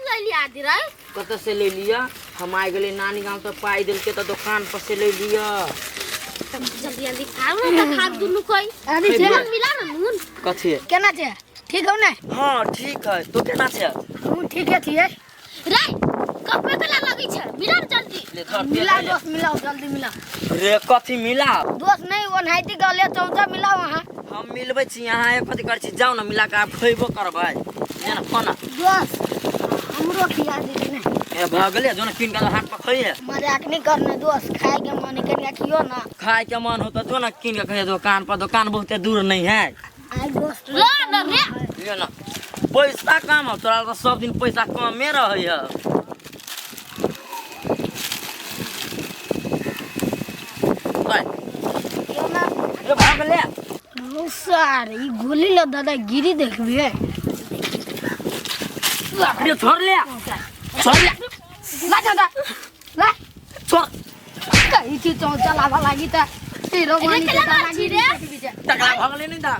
ले लिया आदि रे कत से ले लिया हम आ गए नानी गांव तो पाई दिल के तो दुकान पर से ले लिया जल्दी जल्दी खाओ ना खा दुनु कोई अरे जे मिला ना नून कथी है केना छे ठीक हो ना हां ठीक है तो केना छे तू ठीक है छिए रे कपे कला लगी छे मिला ना जल्दी ले धर मिला दोस्त मिलाओ जल्दी मिला रे कथी मिला दोस्त नहीं वो नाइटी गले चौथा मिला वहां हम मिलबै छी यहां एक कथी कर छी जाओ ना मिला के आप खइबो करबै ने ना खाना दोस्त हमरो खिला दे ने ए भागले जो ना किन के हाथ पर खइए मजाक नहीं करना दोस्त खाए के मन करिया खियो ना खाए के मन हो तो जो ना किन के खइए दुकान पर दुकान बहुत दूर नहीं है आई दोस्त रे ना रे ये ना पैसा कम हो तोरा तो सब दिन पैसा कम में रहै है यो ना ए भागले बहुत सारे ई गोली लो दादा गिरी देखबे रे छोड़ ले ला दादा ला छोड़ कहीं चीज चौचा लावा लागी त तेरो मानी के लागी रे टकरा भागले नहीं दा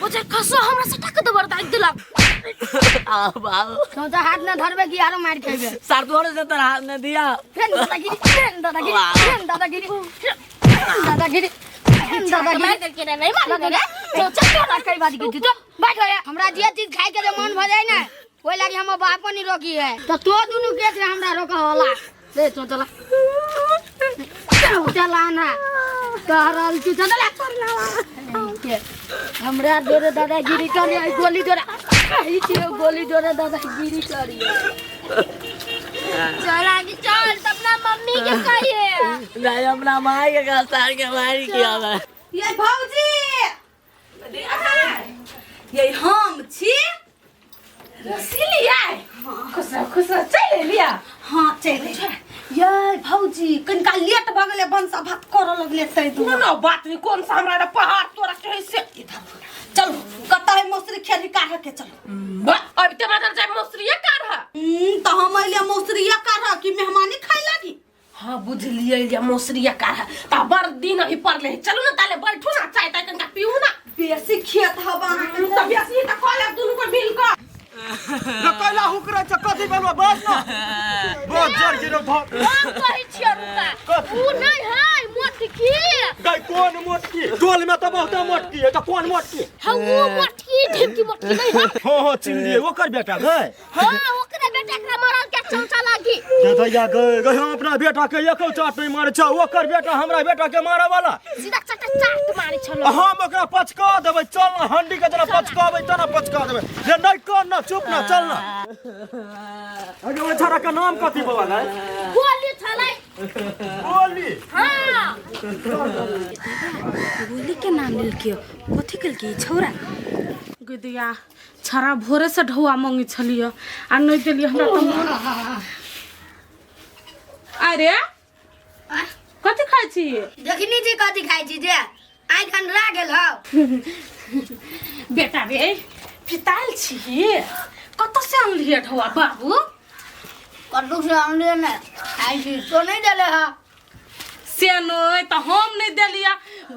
ओजे कसो हमरा से टक दबर दाइ दिला आओ आओ चौचा हाथ न धरबे कि यारो मार खेबे सर तोरे से तेरा हाथ में दिया फेन दादागिरी फेन दादागिरी फेन दादागिरी दादागिरी दादागिरी मार करके नहीं मार रे चौचा तोरा कई बात की तो बैठ गया हमरा जे चीज खाए के जे मन भ जाए ना ओइ लागी हम बाप नहीं रोकी है तो तो दुनु के से हमरा रोका होला ले चौचा ला चला ना करल तू चला हमरा दोरे दादागिरी करे आई गोली दोरा आई छियो गोली दोरे दादागिरी करी चल आगे चल तब ना मम्मी के कहिए नहीं अपना माई के सार के मारी किया है ये भौजी ये हम छी रसीलिया खुश चले लिया हाँ चले ये भौजी कनका लेट भ गेले बंसा भात कर लगले तै दू ना बात नहीं कौन सा हमरा पहाड़ तोरा कहे से इधर चल कत है मौसरी खेली काढ़ के चल अब ते बदल जाए मौसरिया काढ़ तो हम अइले मौसरिया काढ़ की मेहमानी खाई लागी हाँ बुझलिए ये मौसरिया का है ता बर दिन अभी पड़ले चलो ना ताले बैठू ना चाय ताय कनका पीऊ ना बेसी खेत हवा तब बेसी त खोले दुनु को मिल के कैला हुकरा छ कथि बनबा बस न बहुत जर गिरो भ हम कहि छियै रुका ऊ नहीं है मोटकी गाय कोन मोटकी डोल में त बहुत मोटकी है त कोन मोटकी हम वो मोटकी ढेकी मोटकी नहीं है हो चिंगली ओकर बेटा गय हां ओकरे बेटा के मरल के चौचा लागी जतैया गय गय हम अपना बेटा के एको चाट नहीं मारे छ ओकर बेटा हमरा बेटा के मारे वाला सीधा चाट मारे छलो हम ओकरा पचका देबै चल ना हंडी के जना पचकाबै तना पचका देबै रे नहीं कर ना चुप ना चल ना अरे वो छरा का नाम कथि बाबा गय गोली छलै गोली हां गोली के नाम लेल के कथि कल के छौरा गुदिया छरा भोरे से ढौआ मांगी छलियो आ नहीं देलिए हमरा त अरे कथि खाइ छी देखनी जी कथि खाइ छी जे आइ खन रा गेल हो बेटा रे पिताल छी कत से आनलिए ढौआ बाबू कद्दू से हमले ने खाइ छी तो नहीं देले हा से नहीं तो हम नहीं देलिया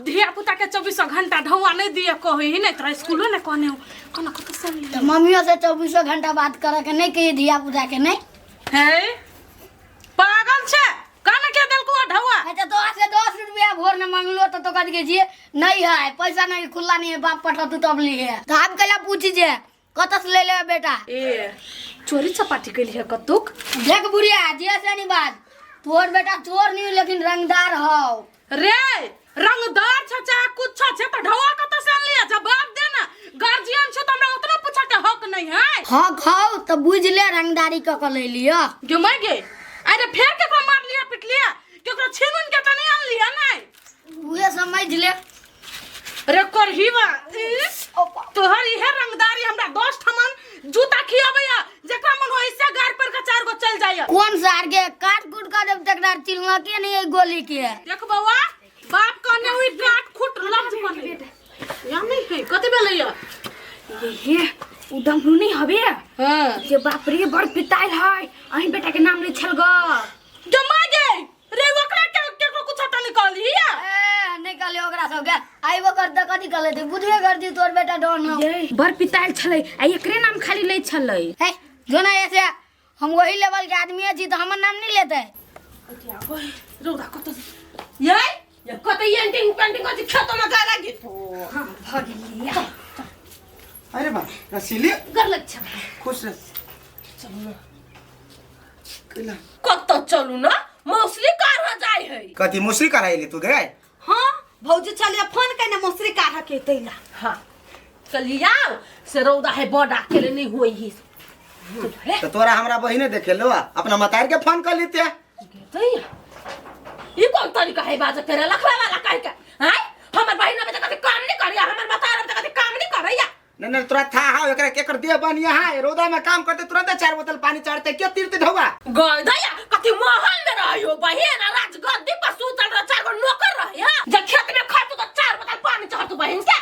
धिया पुता के 24 घंटा ढौआ नहीं दिए कही नहीं तोरा स्कूलो ने कहने कना कत से आनलिए मम्मियों से 24 घंटा बात करे के नहीं कही धिया पुता के नहीं है पागल छे काने के देल को ढौआ अच्छा तो से 10 रुपया भोर में मांगलो तो कह के जी नहीं है पैसा नहीं खुला नहीं है बाप पठा तू तब ली है तो आप कला पूछी जे कत से ले ले बेटा ए चोरी चपाटी कैली है कतुक देख बुढ़िया जे से नहीं बात तोर बेटा चोर नहीं लेकिन रंगदार हो रे रंगदार छ चाहे कुछ छ तो ढौआ कत से आनलिए जवाब दे ना गार्जियन छ तो हमरा उतना पूछा के हक नहीं है हाँ खाओ तो बुझ ले रंगदारी क ले लियो जो मैं गे अरे फेर के मार लिया पिट लिया केकरो छीनुन के त नहीं आनलिए नहीं उहे समझ ले रे करहीवा तोहर इहे रंगदारी हमरा 10 ठमन जूता खियाबैया जेकरा मन होय से गार पर का 4 गो चल जाय कौन सार के काट कूट का जब तक चिलना के नहीं है गोली के देख बउआ बाप कहने हुई काट खुट लज बने या नहीं है कते बेलैया ये उदम नहीं हबे हां ये बाप रे बड़ पिताइल है अही बेटा के नाम ले छल ग जमा गे रे ओकरा के कुछ त निकाली ए निकाले ओकरा सब के आइबो कर त कथि कले थे बुझबे कर दी तोर बेटा डोन हो ये बड़ पिताइल छलै आ एकरे नाम खाली ले छलै हे जो ना ऐसे हम वही लेवल के आदमी है जी तो हमार नाम नहीं लेते रौदा कत ये कत एंटिंग पेंटिंग अछि खेत में जा लागी हां भागिलिया अरे बा रसीली कर लग छ खुश रह चलो केला कत चलू ना मौसली कार जाय है कति मुसरी कराइले तू गए हां भौजी चलिए फोन करने मौसली कार के तैला हां चलिए से रौदा है बड़ा अकेले नहीं होई ही तो तोरा हमरा बहिने देखे लो अपना मतार के फोन कर लेते तैया ये कौन तरीका है बात करे लखवा वाला कह के हैं हमर बहिन में त कभी काम नहीं करिया हमर मतार में त कभी काम नहीं करैया न तोरा था हा एकरा केकर दे बन यहाँ रोदा में काम करते तुरंत 4 बोतल पानी चढ़ते के तीर्थ ढौआ गय दया कथि महल में रहियो बहिन राज गद्दी पर सुतल र 4 गो नौकर रही हां जे खेत में खातू तो 4 बोतल पानी चढ़तू बहिन के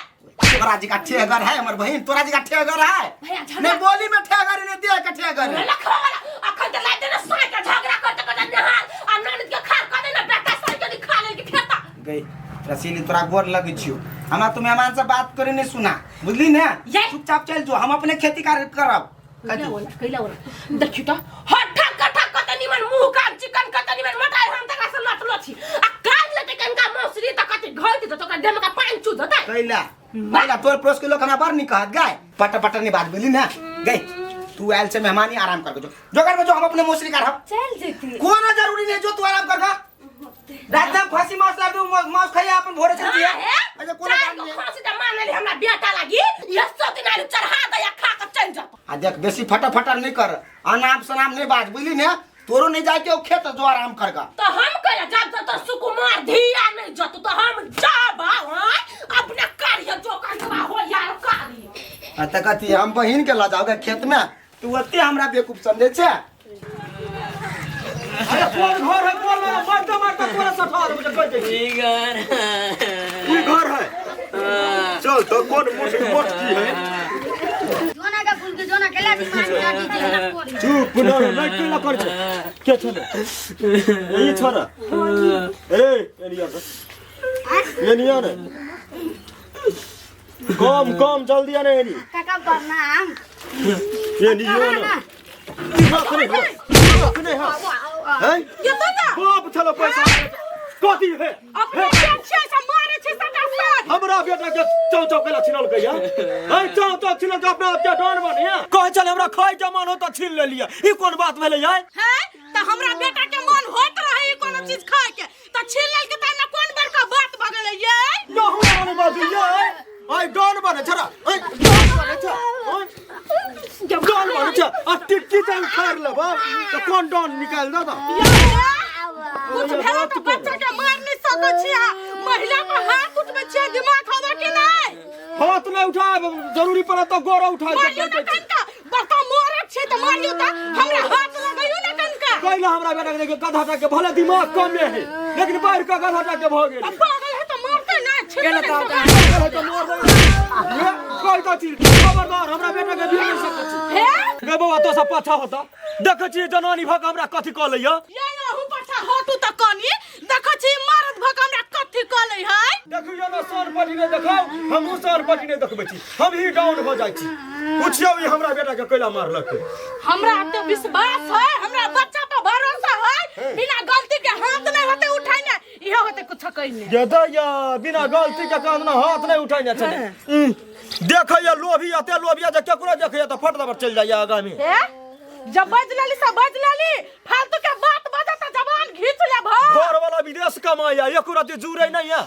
तोरा जी का ठेगर है हमर बहिन तोरा जी का ठेगर है नहीं बोली में ठेगर नहीं दे के ठेगर लखवा वाला अखन त लाइट न सोय के झगड़ा करते करते नहाल आ ननद के खार कर देना बेटा सोय के खा ले के फेता गई रसीली तोरा गोर लगी छियो हमरा तू मेहमान से बात करे नहीं सुना बुझली ना चुपचाप चल जो हम अपने खेती कार्य करब कैला वाला देखियो त हठा कठा कत निमन मुंह कान चिकन कत निमन मटाई हम तका से लट लछी आ काज लेते कनका मौसरी त कति घाइते त तोका देम का पानी चू दता कैला कैला तोर पड़ोस के लोग हमरा बार नहीं कहत गाय पट पट नहीं बात बोली ना गई तू आयल से मेहमानी आराम कर जो कर जो हम अपने मौसरी करब चल जेती कोना जरूरी नहीं जो तू आराम कर रात में फांसी मांस ला दू मांस खाइए अपन भोरे चल दिया अच्छा कोना काम नहीं फांसी त मानली हमरा बेटा लागी ये सती नाली चढ़ा दया खा के चल जा आ देख बेसी फटाफटा नहीं कर अनाप शनाप नहीं बात बुझली ने तोरो नहीं जाए के खेत जो आराम करगा तो हम कहे जब तो सुकुमार धिया नहीं जत तो हम जाबा अपने कार्य जो करवा हो यार कार्य त कथी हम बहिन के ला जाओगे खेत में तू ओते हमरा बेवकूफ समझे छे अरे कौन घर है बोल ना मारता मारता पूरा सठा दे मुझे कह दे ये घर है चल तो कौन मुझे मोट की है जोना का फूल के जोना केला दी मान ना दीजिए चुप ना नहीं केला कर छे के छे ये छोरा ए ये नहीं कम जल्दी आने ये काका प्रणाम ये नहीं ना नहीं है ये तो ना बाप चलो पैसा कथी है अपने अच्छे से मारे छे सटा से हमरा बेटा के चौ केला छिनल गया है चौ छिनल के अपना आप के डॉन बनिया कह चल हमरा खाए के मन हो त छीन ले लिया ई कोन बात भेले यार है त हमरा बेटा के मन होत रहे कोनो चीज खाए के त छीन ले के त ना कोन बड़का बात भ गेलै ये न हमरा बात ये आई डॉन बने छरा आई डॉन बने छ डॉन बने छ आ टिक्की त उखाड़ लेबा त कोन डॉन निकाल दो कुछ भेला तो बच्चा के मार नहीं सकै छी महिला को हाथ उठबे छै दिमाग होबे कि नहीं हाथ नहीं उठा जरूरी पड़े तो गोरा उठा मारियो ना कनका बड़का मोरत छै त मारियो त हमरा हाथ लगाइयो ना कनका कहला हमरा बेटा के गधा के भले दिमाग कम है लेकिन बाहर का गधा के भ गेल पागल है तो मारते ना केला तो मोर कोई तो चीज खबरदार हमरा बेटा के दिल नहीं सकत है गे बाबा तो सब पाछा होता देख छी जनानी भक हमरा कथि क लइया ये हूं पाछा होतु त कनी देख छी मर्द भक हमरा कथि क लै है देखियो ना सोन पटी ने देखाओ हम सोन पटी ने देखबै छी हम ही डाउन हो जाई छी पूछियो ई हमरा बेटा के कैला मारलक हमरा तो विश्वास है हमरा बच्चा पर भरोसा है बिना गलती के हाथ नहीं होते उठाई ना इहो होते कुछ कहि नहीं गेदा या बिना गलती के काम ना हाथ नहीं उठाई ना चले देखैया लोभी अते लोभिया जे केकरो देखैया त फट दबर चल जाइया आगा में जब बज लाली सब बज लाली फालतू के बात बजा त जवान घीच ले भा घर वाला विदेश कमाया एक रात जुरै नहीं है आ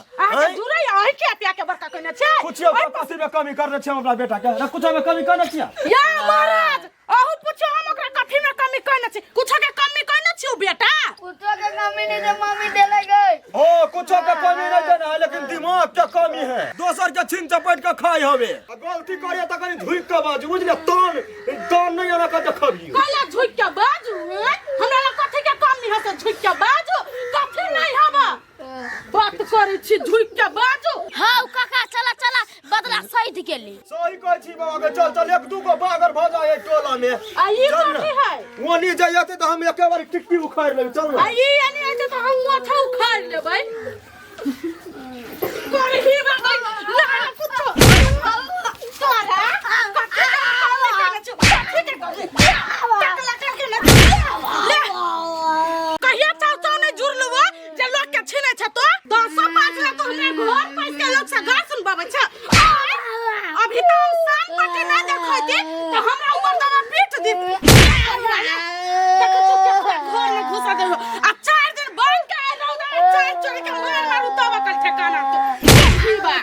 जुरै है के पिया के बड़का कने छै कुछ कथि में कमी करने छै हमरा बेटा के ना कुछ में कमी करने छिया या महाराज अहु पूछो हम ओकरा कथि में कमी कने छै कुछ के कमी कने छिउ बेटा कुछो के कमी नहीं दे मम्मी देले गई ओ कुछ के कमी नहीं देना है लेकिन दिमाग के कमी है दोसर के छीन चपट के खाई हवे गलती करिए त कनी धुई के बाजू बुझले तन नहीं आना के देखबियो कला झुक के बाजू हमरा कथि के कमी है झुक के बाजू कथि नहीं हबा बात करे छी झुक के बाजू हां काका चला चला बदला सही के ली सही कहै छी बाबा के चल चल एक दू गो बागर भ जाए टोला में आ ई कथि है ओनी जाइते त हम एके बार टिक्की उखाड़ ले चल आ ई यानी आते तो हम ओठा उखाड़ लेबै करे ही बाबा ना पूछो तोरा कथि के कमी कने छी कथि के होती तो हमरा ऊपर तो पीट दी देखो तू के घर में घुसा दे आ 4 दिन बंद के रौदा 4 चोरी के मारू तब कर ठिकाना तो की बा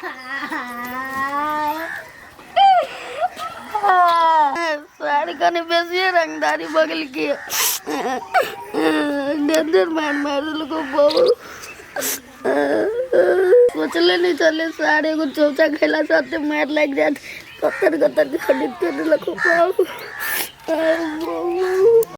साड़ी कने बेसी रंगदारी बगल के डेंजर मार लोग बहु सोचले नहीं चले साड़े को चौचा खेला साथे मार लग जात कतर खरीद के लखो